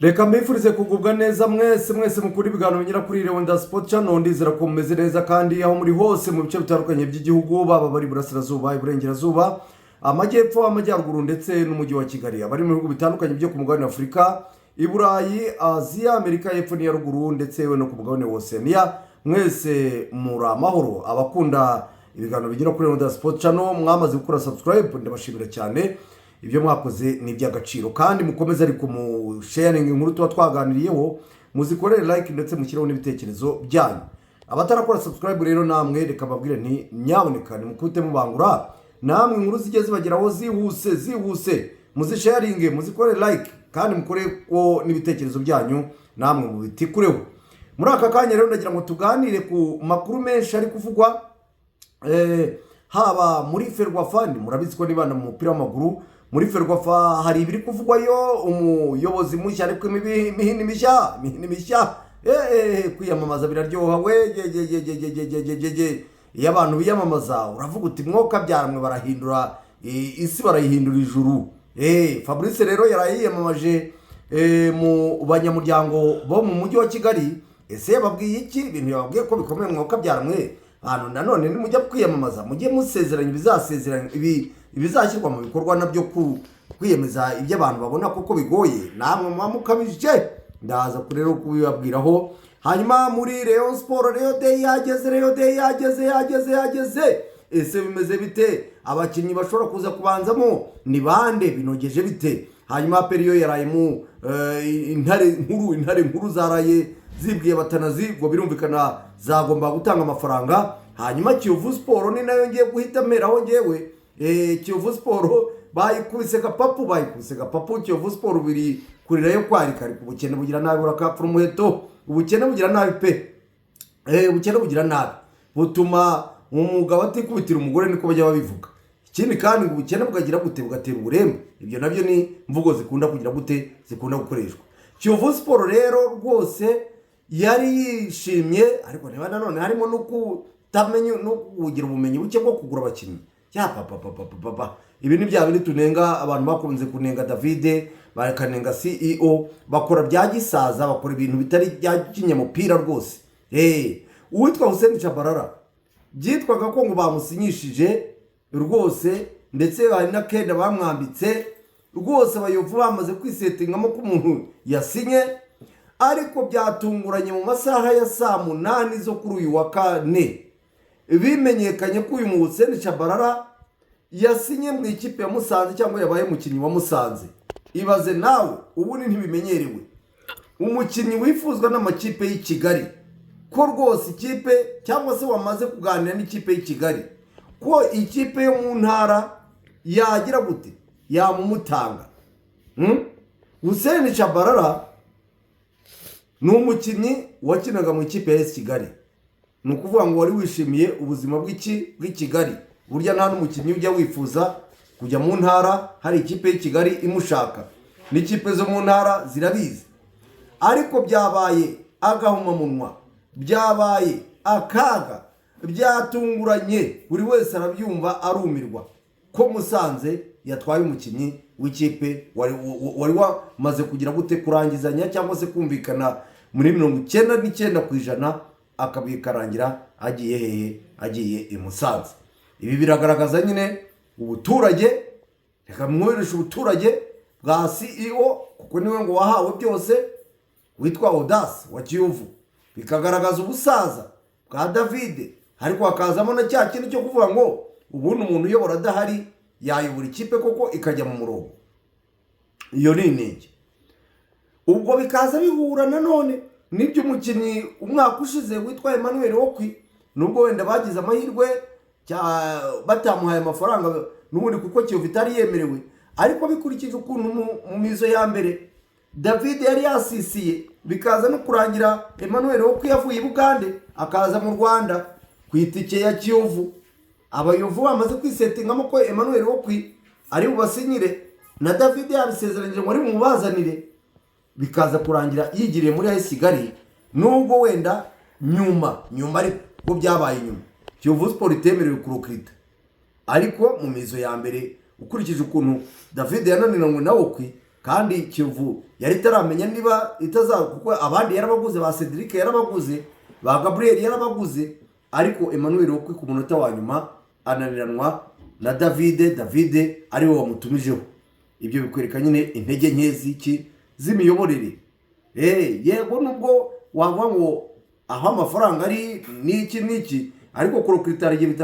Reka mbifurize kugubwa neza mwese mukuri ibiganiro binyura kuri Rwanda Sport Channel. Ndizera ko mumeze neza kandi aho muri hose mu bice bitandukanye by'igihugu, baba bari burasirazuba, iburengerazuba, amajyepfo, amajyaruguru ndetse n'umujyi wa Kigali, abari mu bihugu bitandukanye byo ku mugabane wa Afurika, i Burayi, Aziya, Amerika y'Epfo n'iya ruguru ndetse no ku mugabane wa Oceania. Mwese muri amahoro. Abakunda ibiganiro binyura kuri Rwanda Sport Channel mwamaze gukora subscribe, ndabashimira cyane. Ibyo mwakoze ni iby'agaciro kandi mukomeze ariko mu sharing inkuru tuba twaganiriyeho, muzikorere like ndetse mushyiraho n'ibitekerezo byanyu. Abatarakora subscribe rero namwe reka babwire nti nyaboneka nimukute mubangura, namwe inkuru zigeze bageraho zihuse muzisharing, muzikorere like kandi mukore ko n'ibitekerezo byanyu namwe mubitikureho. Muri aka kanya rero ndagira ngo tuganire ku makuru menshi ari kuvugwa haba muri Ferwafa. Murabizi ko nibana mu mupira w'amaguru muri Ferwafa hari ibiri kuvugwayo, umuyobozi mushya ariko imihini mishya kwiyamamaza biraryoha we iyo abantu biyamamaza uravuga uti mwoka byaramwe barahindura isi, barayihindura ijuru. Fabrice rero yarayiyamamaje mu banyamuryango bo mu mujyi wa Kigali. Ese yababwiye iki? Ibintu yababwiye ko bikomeye mwoka byaramwe. Hano nanone nimujya kwiyamamaza mujye musezeranya ibizashyirwa mu bikorwa nabyo kwiyemeza ibyo abantu babona kuko bigoye, namwe mukabije ndaza rero kubibabwiraho. Hanyuma muri Rayon Sport, Rayon Day yageze. Ese bimeze bite? Abakinnyi bashobora kuza kubanzamo ni bande? Binogeje bite? Hanyuma periyo yarayemo intare nkuru zaraye zibwiye batanazi ngo birumvikana zagomba gutanga amafaranga. Hanyuma Kiyovu Sport ni nayo ngiye guhita meraho ngewe. Kiyovu Sport bayikubise gapapu. Kiyovu Sport biri kurirayo kwarika, ariko ubukene bugira nabi urakapfura umuheto. Ubukene bugira nabi pe. Ubukene bugira nabi butuma umugabo atikubitira umugore, niko bajya babivuga. Ikindi kandi ubukene bukagira gute, bugatera uburembe. Ibyo nabyo ni mvugo zikunda kugira gute, zikunda gukoreshwa. Kiyovu Sport rero rwose yari yishimye, ariko niba nanone harimo no kutamenya no kugira ubumenyi buke bwo kugura abakinnyi. Ibi ni bya bindi tunenga, abantu bakunze kunenga David, bakanenga CEO, bakora bya gisaza, bakora ibintu bitari bya kinyamupira rwose. Uwitwa Hussein Chabarara byitwaga ko ngo bamusinyishije rwose, ndetse bari na kenda bamwambitse rwose, abayovu bamaze kwisetingamo ko umuntu yasinye. Ariko byatunguranye mu masaha ya saa 8 zo kuri uyu wa kane bimenyekanye ko uyu Hussein Chabarara yasinye mu ikipe ya Musanze, cyangwa yabaye umukinnyi wa Musanze. Ibaze nawe, ubundi ntibimenyerewe umukinnyi wifuzwa n'amakipe y'i Kigali ko rwose ikipe, cyangwa se wamaze kuganira n'ikipe y'i Kigali ko ikipe yo mu ntara yagira gute, yamumutanga. Hussein Chabarara ni umukinnyi wakinaga mu ikipe ya Kigali. Ni ukuvuga ngo wari wishimiye ubuzima bw'i Kigali. Burya nta n'umukinnyi ujya wifuza kujya mu ntara hari ikipe y'i Kigali imushaka. N'ikipe zo mu ntara zirabizi. Ariko byabaye agahumamunwa, byabaye akaga, byatunguranye, buri wese arabyumva arumirwa ko Musanze yatwaye umukinnyi w'ikipe wari wamaze kugira gute kurangizanya, cyangwa se kumvikana muri 99% akabikarangira agiye hehe, agiye i Musanze. Ibi biragaragaza nyine ubuturage, reka mwoheresha ubuturage bwa CEO, kuko niwe ngo wahawe byose, witwa Audace wa Kiyovu. Bikagaragaza ubusaza bwa David, ariko hakazamo na cya kintu cyo kuvuga ngo ubundi umuntu uyobora adahari yayobora ikipe koko ikajya mu murongo. Iyo ni intege. Ubwo bikaza bihura nanone n'ibyo umukinnyi umwaka ushize witwa Emmanuel Okwi, nubwo wenda bagize amahirwe batamuhaye amafaranga n'ubundi kuko Kiyovu itari yemerewe, ariko bikurikije ukuntu mu mizo ya mbere David yari yasisiye, bikaza no kurangira Emmanuel Okwi yavuye i Bugande akaza mu Rwanda ku itike ya Kiyovu. Abayovu bamaze kwisetingamo ko Emmanuel Okwi ari bubasinyire na David yabisezeranyije ngo ari mubazanire, bikaza kurangira yigiriye muri AS Kigali. Nubwo wenda nyuma ariko byabaye nyuma Kiyovu Sport itemerewe kurokrita, ariko mu mizo ya mbere ukurikije ukuntu David yananiranywe na Okwi kandi Kiyovu yari itaramenya niba kuko abandi yarabaguze, ba Cedric yarabaguze, ba Gabriel yarabaguze, ariko Emmanuel Okwi ku munota wa nyuma ananiranwa na David ariwe wamutumijeho. Ibyo bikwereka nyine intege nke z'iki z'imiyoborere. Yego nubwo wavuga ngo aho amafaranga ari n'iki, ariko kurokritariye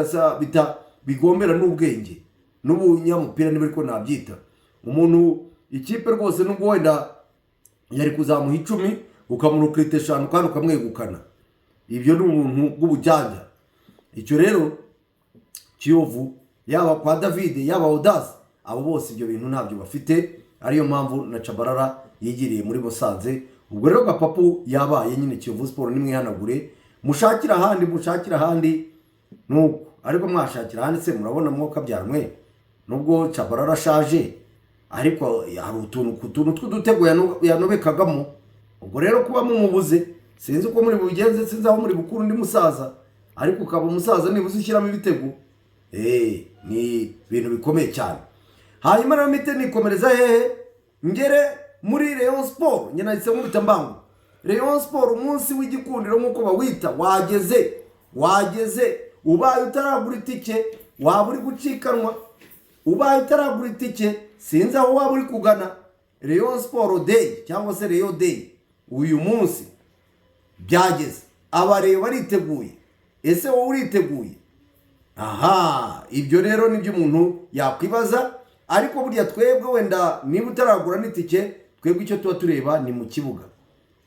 bigombera n'ubwenge n'ubunyamupira niba ariko nabyita. Umuntu ikipe rwose nubwo wenda yari kuzamuha 10 ukamurokrita 5 kandi ukamwegukana, ibyo ni umuntu bw'ubujyanja. Icyo rero Kiyovu yaba kwa David yaba Audace, abo bose ibyo bintu ntabyo bafite, ariyo mpamvu na Chabarara yigiriye muri Musanze. Ubwo rero Gapapu yabaye nyine Kiyovu Sport nimwihanagure, mushakira ahandi nuko, ariko mwashakira ahandi se murabona mwoka byarmwe. Nubwo Chabarara ashaje, ariko hari utuntu tw'udutego yanobekagamo. Ubwo rero kuba mumubuze sinzi uko muri bubigenze, sinzi aho muri bukuru ndi musaza, ariko ukaba umusaza nibuze ushyiramo ibitego, ni ibintu bikomeye cyane. Hanyuma rero mite nikomereza ngere muri Rayon Sport. Njye nahise nkubita mbangu Rayon Sport, umunsi w'igikundiro nk'uko bawita wageze. Ubaye utaragura itike waba uri gucikanwa, ubaye utaragura itike sinzi aho waba uri kugana. Rayon Sport Day cyangwa se Rayon Day uyu munsi byageze, abareba bariteguye. Ese wowe uriteguye? Ibyo rero nibyo umuntu yakwibaza. Ariko burya twebwe wenda niba utaragura n'itike, twebwe icyo tuba tureba ni mu kibuga.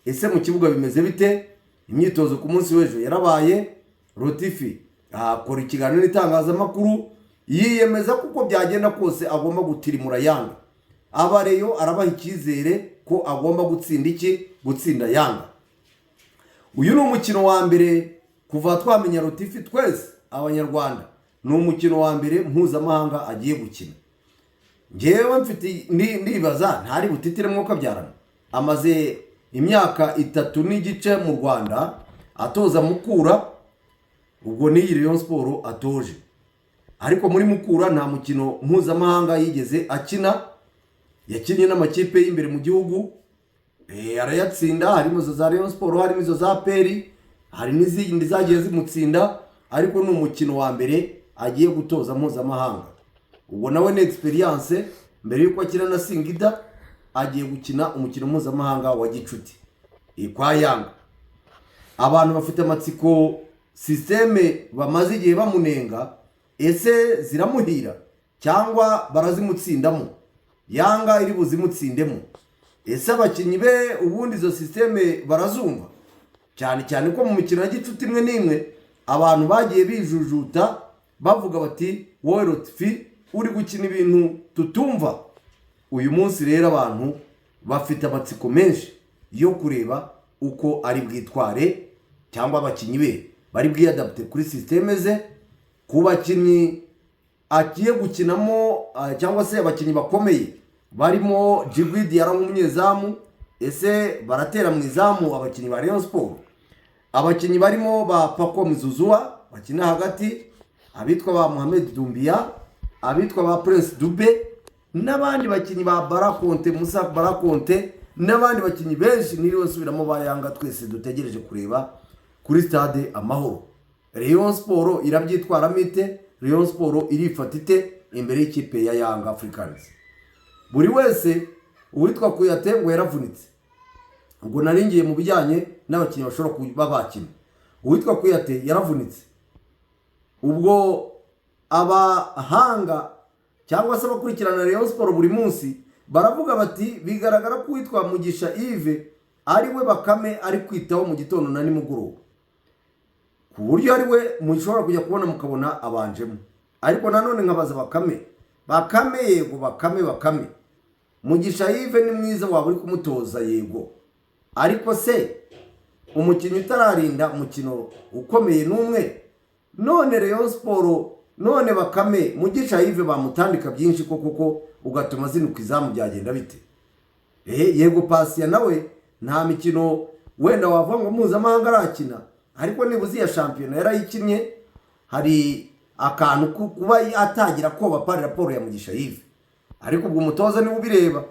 Ese mu kibuga bimeze bite? Imyitozo ku munsi w'ejo yarabaye. Rotifi akora ikiganiro n'itangazamakuru yiyemeza kuko byagenda kose agomba gutirimura Yanga. Abareyo arabaha icyizere ko agomba gutsinda Yanga. Uyu ni umukino wa mbere kuva twamenya Rotifi twese abanyarwanda, ni umukino wa mbere mpuzamahanga agiye gukina. Ngewe mfite ndibaza ntari butitire mwuka byarana. Amaze imyaka 3 n'igice mu Rwanda atoza Mukura, ubwo ni Rayon Sport atoje. Ariko muri Mukura nta mukino mpuzamahanga yigeze akina. Yakinnye n'amakipe y'imbere mu gihugu, arayatsinda, harimo zo za Rayon Sport, harimo izo za Peri, hari n'izindi zagiye zimutsinda, ariko ni umukino wa mbere agiye gutoza mpuzamahanga. Ubwo nawe ni experience, mbere yuko akina na Singida agiye gukina umukino mpuzamahanga wa gicuti kwa Yanga. Abantu bafite amatsiko systeme bamaze igihe bamunenga, ese ziramuhira cyangwa barazimutsindamo? Yanga iri buzimutsindemo? Ese abakinyi be ubundi izo systeme barazumva? Cyane ko mu mikino ya gicuti imwe n'imwe abantu bagiye bijujuta bavuga bati wowe Rotifi uri gukina ibintu tutumva. Uyu munsi rero abantu bafite amatsiko menshi yo kureba uko ari bwitware, cyangwa abakinyi be bari bwiyadapte kuri systeme ze, ku bakinyi agiye gukinamo, cyangwa se abakinyi bakomeye barimo Djigui Diarra nk'umunyezamu. Ese baratera mu izamu abakinyi ba Rayon Sport? Abakinyi barimo ba Paco Mzuzua bakina hagati, abitwa ba Mohamed Doumbia, abitwa ba Prince Dube, n'abandi bakinyi ba Barakonte, Musa Barakonte, n'abandi bakinyi benshi niriwe nsubiramo ba Yanga twese dutegereje kureba kuri stade Amahoro. Rayon Sport irabyitwara mite, Rayon Sport irifatite imbere y'ikipe ya Yanga Africans. Buri wese uwitwa Kuyate ngo yaravunitse. Ubwo naringiye mu bijyanye n'abakinyi bashobora kuba bakina. Uwitwa Kuyate yaravunitse. Ubwo abahanga cyangwa se abakurikirana Rayon Sport buri munsi baravuga bati bigaragara ko uwitwa Mugisha Yves ari we Bakame ari kwitaho mu gitondo na nimugoroba, ku buryo ari we mushobora kujya kubona mukabona abanjemo. Ariko nanone nkabaza Bakame yego Bakame Mugisha Yves ni mwiza, waba uri kumutoza yego, ariko se umukinnyi utararinda umukino ukomeye n'umwe. None Rayon Sport, none Bakame, Mugisha Yves bamutandika byinshi kuko ugatuma zinuka izamu byagenda bite? Yego Pasiya nawe nta mikino wenda wavuga ngo mpuzamahanga arakina, ariko nibuzi ya shampiyona yarayikinnye. Hari akantu kuba atagira ko bapari raporo ya Mugisha Yves, ariko ubwo umutoza niwe ubireba,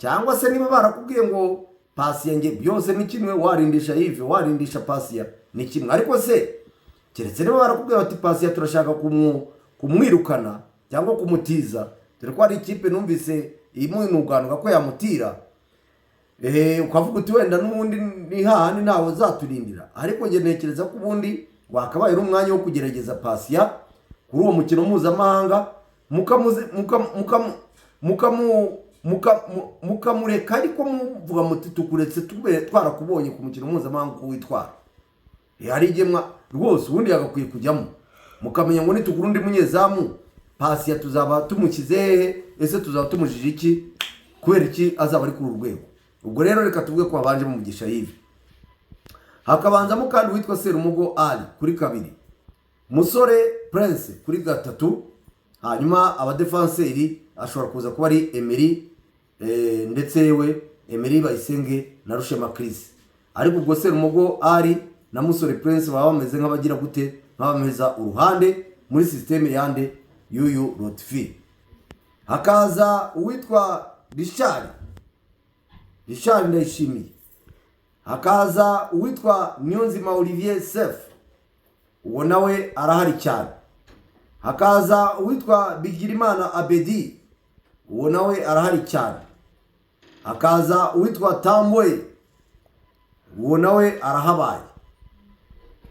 cyangwa se niba barakubwiye ngo Pasiya nge byose ni kimwe, warindisha Yves, warindisha Pasiya ni kimwe. Ariko se keretse niba barakubwiye bati Pasiya turashaka kumwirukana cyangwa kumutiza, dore ko hari ikipe numvise imunuganuka ko yamutira, ukavuga uti wenda n'ubundi ni hahandi ntawe uzaturindira. Ariko nge ntekereza ko ubundi wakabaye umwanya wo kugerageza Pasiya kuri uwo mukino mpuzamahanga, mukamureka, ariko muvuga muti tukuretse twarakubonye ku mukino mpuzamahanga uko witwara. Hari igihe rwose ubundi yagakwiye kujyamo, mukamenya ngo nitukura undi munyezamu Pasiya tuzaba tumukize hehe, ese tuzaba tumujije iki, kubera iki azaba ari kuri urwego. Ubwo rero reka tuvuge ko habanje mu Mugisha Yves, hakabanzamo kandi witwa Serumugo Ali kuri kabiri, Musore Prince kuri gatatu, hanyuma abadefanseri ashobora kuza kuba ari Emery ndetse yewe Emery Bayisenge na Rushema Chris. Ariko ubwo Serumugo Ali na Musore Prince baba bameze nk'abagira gute, nk'abameza uruhande muri systeme yande y'uyu Lotfi. Hakaza uwitwa Richard Ndayishimiye, hakaza uwitwa Niyonzima Olivier Sef, uwo nawe arahari cyane. Hakaza uwitwa Bigirimana Abedi, uwo nawe arahari cyane. Hakaza uwitwa Tambwe, uwo nawe arahabaye.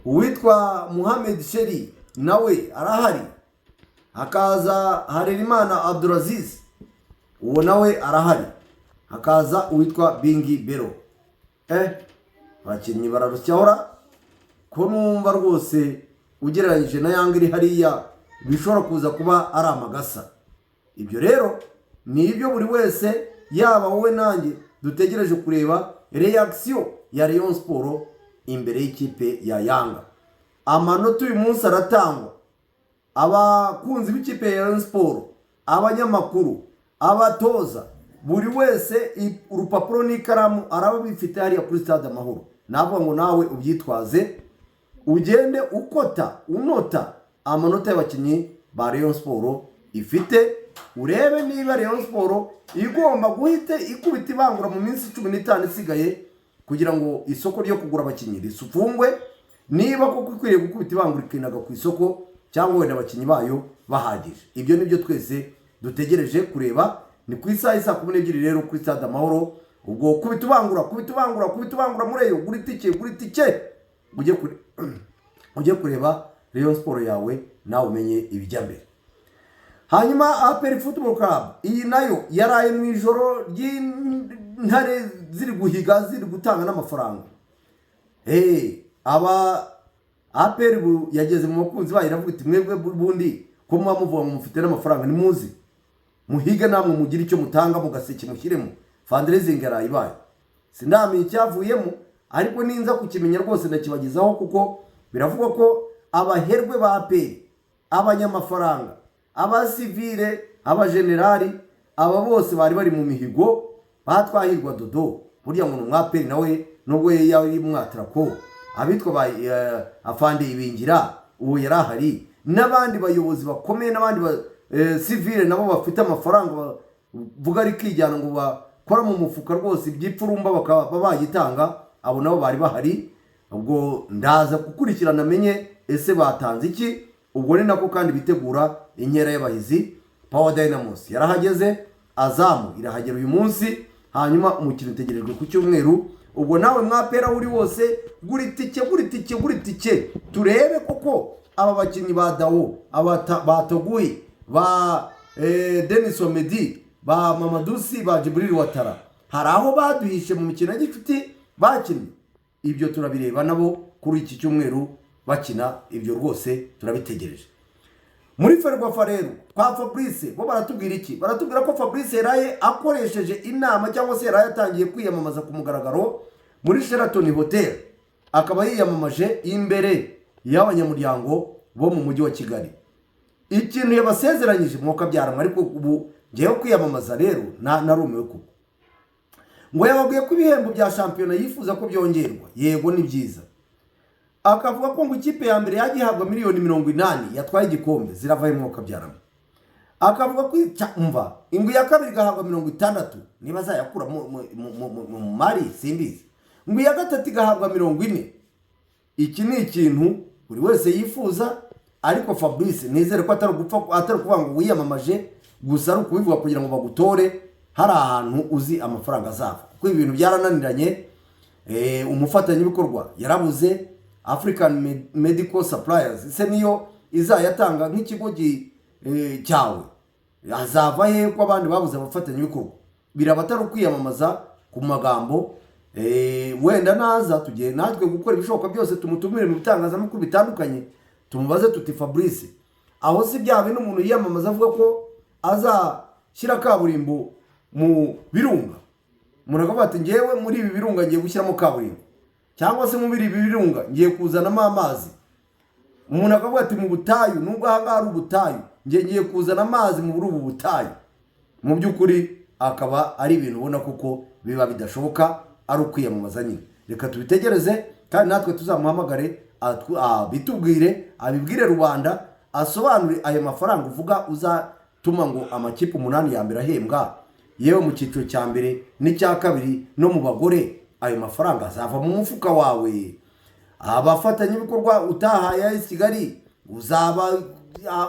Uwitwa Muhammad Sheri nawe arahari. Hakaza Harerimana Abdulaziz, uwo nawe arahari. Hakaza uwitwa Bingi Bero. Abakinnyi bararucyahora ko numva rwose ugereranyije na Yanga iri hariya bishobora kuza kuba ari amagasa. Ibyo rero ni ibyo buri wese yaba wowe nanjye dutegereje kureba reaction ya Rayon Sport imbere y'ikipe ya Yanga. Amanota uyu munsi aratangwa, abakunzi b'ikipe ya Rayon Sport, abanyamakuru, abatoza, buri wese urupapuro n'ikaramu araba bifite hariya kuri Stade Amahoro. Navuga ngo nawe ubyitwaze ugende ukota unota amanota y'abakinnyi ba Rayon Sport ifite, urebe niba Rayon Sport igomba guhita ikubita ibangura mu minsi 15 isigaye kugira ngo isoko ryo kugura abakinnyi risufungwe, niba koko ikwiriye gukubita ibangura ikinaga ku isoko cyangwa wenda abakinnyi bayo bahagije. Ibyo nibyo twese dutegereje kureba. Ni ku isaha isa 12 rero kuri Stade Amahoro. Ubwo kubita ubangura mureyo, guri tike ujye kureba Rayon Sport yawe nawe umenye ibijya mbere. Hanyuma APR Football Club iyi nayo yaraye mu ijoro ry'intare ziri guhiga, ziri gutanga n'amafaranga. Aba APR yageze mu bakunzi bayo iravuga iti mwebwe bundi ko muvuga mufite n'amafaranga, ni muzi muhiga namwe mugira icyo mutanga mugaseke mushyiremo. Fundraising yarayibaye, sindamenye icyavuyemo, ariko ninza kukimenya rwose ndakibagezaho, kuko biravugwa ko abaherwe ba APR, abanyamafaranga, abasivile, abagenerali, aba bose bari bari mu mihigo batwahirwa Dodo. Burya ngo umwaperi nawe nubwo yari mwatrako, abitwa ba afande ibingira uwo yarahari, n'abandi bayobozi bakomeye, n'abandi civile nabo bafite amafaranga vuga ari kijyana ngo bakora mu mufuka rwose ibyipfurumba bakaba bayitanga, abo nabo bari bahari. Ubwo ndaza kukurikirana menye ese batanze iki. Ubwo ni nako kandi bitegura inkera y'abahizi. Power Dynamos yarahageze, Azamu irahagera uyu munsi, hanyuma umukino utegerejwe ku cyumweru. Ubwo nawe mwapera uri wose guri tike turebe koko aba bakinnyi ba Dawo, batoguye ba Denis Omedi, ba Mamadusi, ba Jibril Watara, hari aho baduhishe mu mikino y'igifiti bakinnye. Ibyo turabireba nabo kuri iki cyumweru bakina, ibyo rwose turabitegereje. Muri Ferwafa rero kwa Fabrice bo baratubwira iki? Baratubwira ko Fabrice yaraye akoresheje inama cyangwa se yaraye atangiye kwiyamamaza ku mugaragaro muri Sheraton Hotel, akaba yiyamamaje imbere y'abanyamuryango bo mu mujyi wa Kigali. Ikintu yabasezeranyije mwuka byaramwe, ariko ubu ngiye kwiyamamaza rero narumiwe kuko ngo yababwiye ko ibihembo bya shampiyona yifuza ko byongerwa. Yego ni byiza. Akavuga ko ngo ikipe ya mbere yagihabwa miliyoni 80 yatwaye igikombe ziravaye mwuka byaramwe. akavuga ko umva ingwi ya kabiri igahabwa 60 niba azayakura mu mari simbizi, ingwi ya gatatu igahabwa 40. Iki ni ikintu buri wese yifuza, ariko Fabrice nizere ko atari kuvuga ngo wiyamamaje gusa ari kubivuga kugira ngo bagutore hari ahantu uzi amafaranga azava, kuko ibintu byarananiranye. Umufatanyabikorwa yarabuze, African Medical Suppliers ise niyo izayatanga nk'ikigo cyawe, azava he ko abandi babuze abafatanyabikorwa? Biraba atari kwiyamamaza ku magambo. Wenda naza tugiye natwe gukora ibishoboka byose, tumutumire mu bitangazamakuru bitandukanye, tumubaze tuti Fabrice aho si bya bintu umuntu yiyamamaza avuga ko azashyira kaburimbo mu birunga, umuntu akavuga ati ngewe muri ibi birunga ngiye gushyiramo kaburimbo, cyangwa se muri ibi birunga ngiye kuzanamo amazi. Umuntu akavuga ati mu butayu, nubwo ahangaha ari ubutayu, ngiye kuzana amazi muri ubu butayu. Mu by'ukuri akaba ari ibintu ubona kuko biba bidashoboka, ari ukwiyamamaza nyine. Reka tubitegereze kandi natwe tuzamuhamagare bitubwire, abibwire rubanda, asobanure ayo mafaranga uvuga uzatuma ngo amakipe 8 ya mbere ahembwa, yewe mu cyiciro cya mbere n'icya kabiri no mu bagore, ayo mafaranga azava mu mufuka wawe. Abafatanyabikorwa utahaye AS Kigali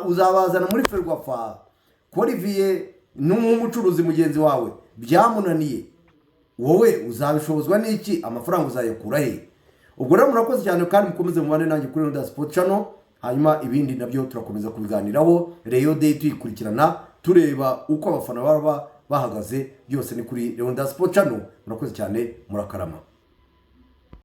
uzabazana muri Ferwafa. Olivier n'umucuruzi mugenzi wawe byamunaniye, wowe uzabishobozwa n'iki? Amafaranga uzayakura he? Ubwo rero murakoze cyane kandi mukomeze mubane nanjye kuri Ronda Sport Channel, hanyuma ibindi nabyo turakomeza kubiganiraho. Rayon Day tuyikurikirana tureba uko abafana baba bahagaze, byose ni kuri Ronda Sport Channel. Murakoze cyane, murakarama.